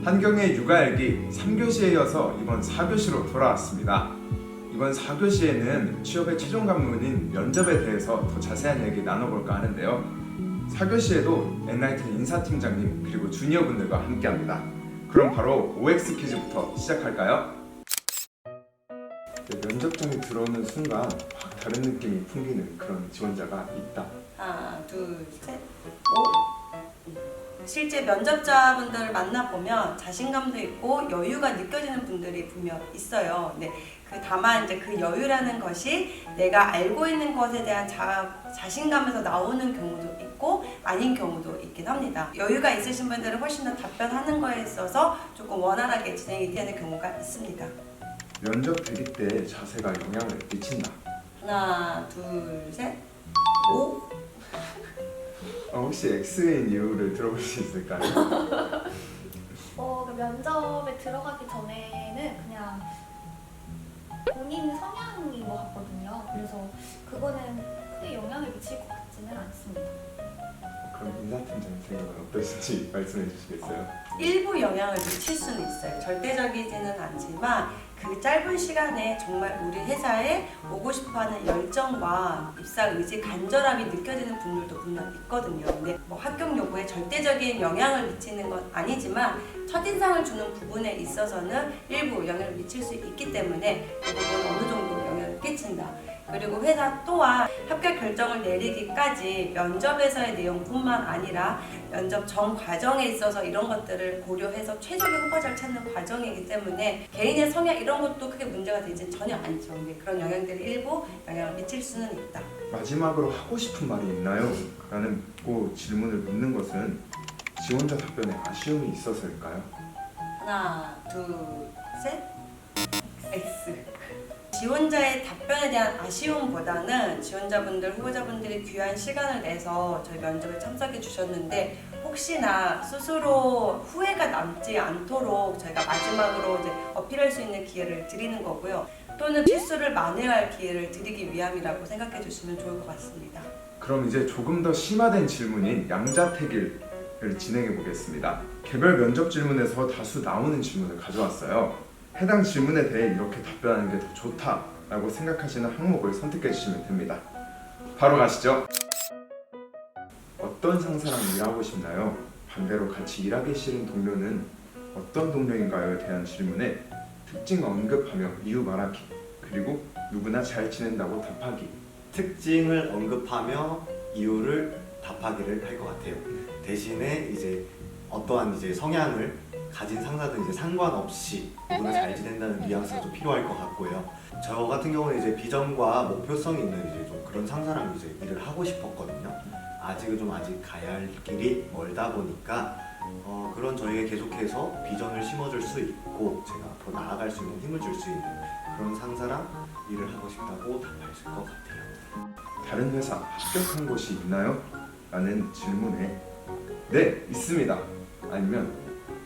한경의 육아일기 3교시에 이어서 이번 4교시로 돌아왔습니다. 이번 4교시에는 취업의 최종 관문인 면접에 대해서 더 자세한 얘기 나눠볼까 하는데요. 4교시에도 엔라이튼 인사팀장님 그리고 주니어분들과 함께합니다. 그럼 바로 OX 퀴즈부터 시작할까요? 면접장에 들어오는 순간 확 다른 느낌이 풍기는 그런 지원자가 있다. 하나, 둘, 셋, 오. 실제 면접자분들을 만나보면 자신감도 있고 여유가 느껴지는 분들이 분명 있어요. 네, 다만 이제 그 여유라는 것이 내가 알고 있는 것에 대한 자신감에서 나오는 경우도 있고 아닌 경우도 있긴 합니다. 여유가 있으신 분들은 훨씬 더 답변하는 거에 있어서 조금 원활하게 진행이 되는 경우가 있습니다. 면접 대기 때 자세가 영향을 미친다. 하나, 둘, 셋, 오. 혹시 X인 이유를 들어볼 수 있을까요? 그 면접에 들어가기 전에는 그냥 본인 성향인 것 같거든요. 그래서 그거는 크게 영향을 미칠 것 같지는 않습니다. 그럼 인사팀장님 생각은 어떠신지 말씀해 주시겠어요? 일부 영향을 미칠 수는 있어요. 절대적이지는 않지만 그 짧은 시간에 정말 우리 회사에 오고 싶어하는 열정과 입사 의지, 간절함이 느껴지는 분들도 분명 있거든요. 근데 합격 요구에 절대적인 영향을 미치는 건 아니지만 첫인상을 주는 부분에 있어서는 일부 영향을 미칠 수 있기 때문에 그 부분은 어느 정도 영향을 끼친다. 그리고 회사 또한 합격 결정을 내리기까지 면접에서의 내용뿐만 아니라 면접 전 과정에 있어서 이런 것들을 고려해서 최적의 후보자를 찾는 과정이기 때문에 개인의 성향 이런 것도 크게 문제가 되지 전혀 않죠. 근데 그런 영향들이 일부 영향을 미칠 수는 있다. 마지막으로 하고 싶은 말이 있나요? 라는 질문을 묻는 것은 지원자 답변에 아쉬움이 있어서일까요? 하나, 둘, 셋, X. 지원자의 답변에 대한 아쉬움보다는 지원자분들, 후보자분들이 귀한 시간을 내서 저희 면접에 참석해 주셨는데 혹시나 스스로 후회가 남지 않도록 저희가 마지막으로 이제 어필할 수 있는 기회를 드리는 거고요. 또는 실수를 만회할 기회를 드리기 위함이라고 생각해 주시면 좋을 것 같습니다. 그럼 이제 조금 더 심화된 질문인 양자택일을 진행해 보겠습니다. 개별 면접 질문에서 다수 나오는 질문을 가져왔어요. 해당 질문에 대해 이렇게 답변하는 게 더 좋다라고 생각하시는 항목을 선택해 주시면 됩니다. 바로 가시죠. 어떤 상사랑 일하고 싶나요? 반대로 같이 일하기 싫은 동료는 어떤 동료인가요?에 대한 질문에 특징 언급하며 이유 말하기, 그리고 누구나 잘 지낸다고 답하기. 특징을 언급하며 이유를 답하기를 할 것 같아요. 대신에 이제 어떠한 성향을 가진 상사든 상관없이 누구나 잘 지낸다는 뉘앙스가 좀 필요할 것 같고요. 저 같은 경우는 비전과 목표성이 있는 좀 그런 상사랑 일을 하고 싶었거든요. 아직은 아직 가야 할 길이 멀다 보니까 그런 저에게 계속해서 비전을 심어줄 수 있고 제가 앞으로 나아갈 수 있는 힘을 줄 수 있는 그런 상사랑 일을 하고 싶다고 답할 수 있을 것 같아요. 다른 회사 합격한 곳이 있나요? 라는 질문에 네, 있습니다. 아니면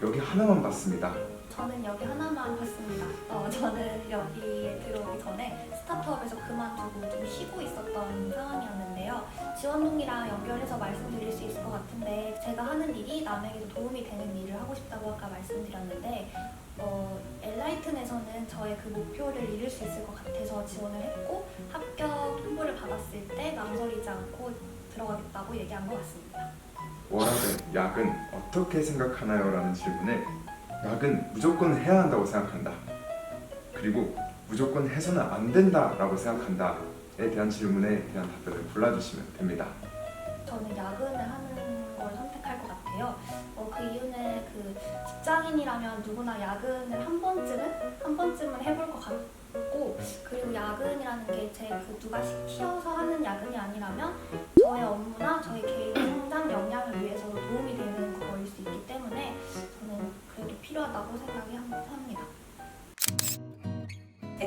여기 하나만 봤습니다. 저는 여기 하나만 봤습니다. 저는 여기에 들어오기 전에 스타트업에서 그만두고 좀 쉬고 있었던 상황이었는데요. 지원동이랑 연결해서 말씀드릴 수 있을 것 같은데 제가 하는 일이 남에게도 도움이 되는 일을 하고 싶다고 아까 말씀드렸는데 엔라이튼에서는 저의 그 목표를 이룰 수 있을 것 같아서 지원을 했고 합격 통보를 받았을 때 망설이지 않고 들어가겠다고 얘기한 것 같습니다. 워라밸, 야근 어떻게 생각하나요? 라는 질문에 야근 무조건 해야 한다고 생각한다. 그리고 무조건 해서는 안 된다라고 생각한다에 대한 질문에 대한 답변을 골라주시면 됩니다. 저는 야근을 하는 걸 선택할 것 같아요. 그 이유는 직장인이라면 누구나 야근을 한 번쯤은 해볼 것 같고, 그리고 야근이라는 게 누가 시켜서 하는 야근이 아니라면 저의 업무나 저의 개인 성장 역량을 위해서도 도움이 되는 거일 수 있기 때문에 저는 그래도 필요하다고 생각이 합니다.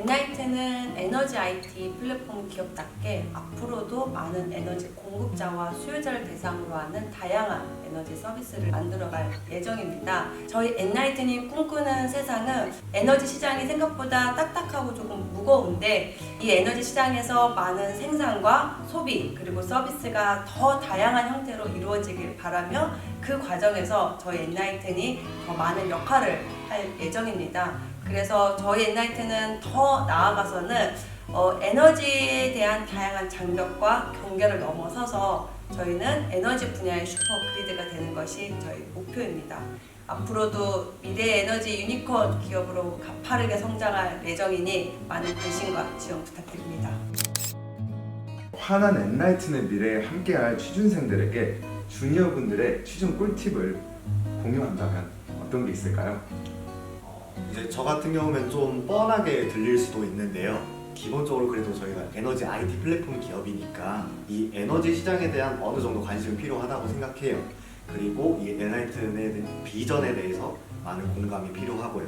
엔라이트는 에너지 IT 플랫폼 기업답게 앞으로도 많은 에너지 공급자와 수요자를 대상으로 하는 다양한 에너지 서비스를 만들어갈 예정입니다. 저희 엔라이트님 꿈꾸는 세상은 에너지 시장이 생각보다 딱딱하고 조금 무거운데 이 에너지 시장에서 많은 생산과 소비 그리고 서비스가 더 다양한 형태로 이루어지길 바라며 그 과정에서 저희 엔라이튼이 더 많은 역할을 할 예정입니다. 그래서 저희 엔라이튼은 더 나아가서는 에너지에 대한 다양한 장벽과 경계를 넘어서서 저희는 에너지 분야의 슈퍼 그리드가 되는 것이 저희 목표입니다. 앞으로도 미래 에너지 유니콘 기업으로 가파르게 성장할 예정이니 많은 관심과 지원 부탁드립니다. 환한 엔라이튼의 미래에 함께할 취준생들에게 주니어분들의 취준 꿀팁을 공유한다면 어떤 게 있을까요? 이제 저 같은 경우는 좀 뻔하게 들릴 수도 있는데요. 기본적으로 그래도 저희가 에너지 IT 플랫폼 기업이니까 이 에너지 시장에 대한 어느 정도 관심이 필요하다고 생각해요. 그리고 이 엔라이튼의 비전에 대해서 많은 공감이 필요하고요.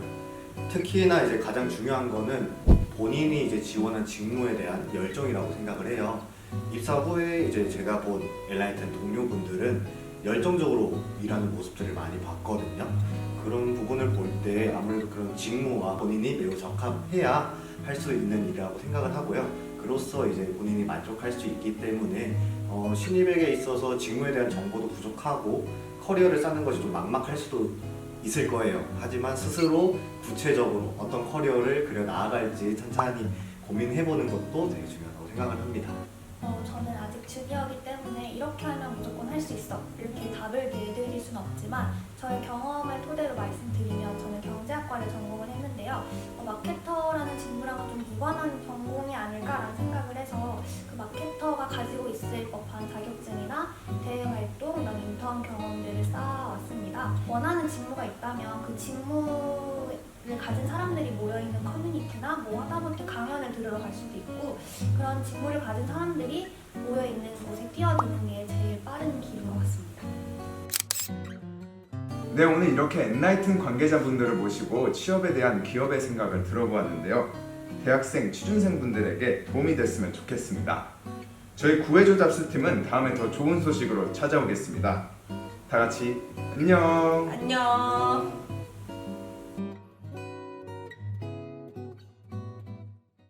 특히나 이제 가장 중요한 거는 본인이 이제 지원한 직무에 대한 열정이라고 생각을 해요. 입사 후에 이제 제가 본 엔라이튼 동료분들은 열정적으로 일하는 모습들을 많이 봤거든요. 그런 부분을 볼 때 아무래도 그런 직무와 본인이 매우 적합해야 할 수 있는 일이라고 생각을 하고요. 그로써 이제 본인이 만족할 수 있기 때문에 신입에게 있어서 직무에 대한 정보도 부족하고 커리어를 쌓는 것이 좀 막막할 수도 있을 거예요. 하지만 스스로 구체적으로 어떤 커리어를 그려 나아갈지 천천히 고민해보는 것도 되게 중요하다고 생각을 합니다. 저는 아직 주니어이기 때문에 이렇게 하면 무조건 할 수 있어 이렇게 답을 내드릴 수는 없지만 저의 경험을 토대로 말씀드리면 저는 경제학과를 전공을 했는데요. 마케터라는 직무랑은 좀 무관한 전공이 아닐까라는 생각을 해서 그 마케터가 가지고 있을 법한 자격증이나 대외활동, 이런 인턴 경험들을 쌓아왔습니다. 원하는 직무가 있다면 그 직무를 가진 사람들이 모여있는 커뮤니티나 뭐 하다못해 강연을 들으러 갈 수도 있고 그런 직무를 가진 사람들이 모여있는 곳에 뛰어드는 게 제일 빠른 길인 것 같습니다. 네, 오늘 이렇게 엔라이튼 관계자분들을 모시고 취업에 대한 기업의 생각을 들어보았는데요. 대학생, 취준생분들에게 도움이 됐으면 좋겠습니다. 저희 구해줘 잡스팀은 다음에 더 좋은 소식으로 찾아오겠습니다. 다 같이 안녕! 안녕!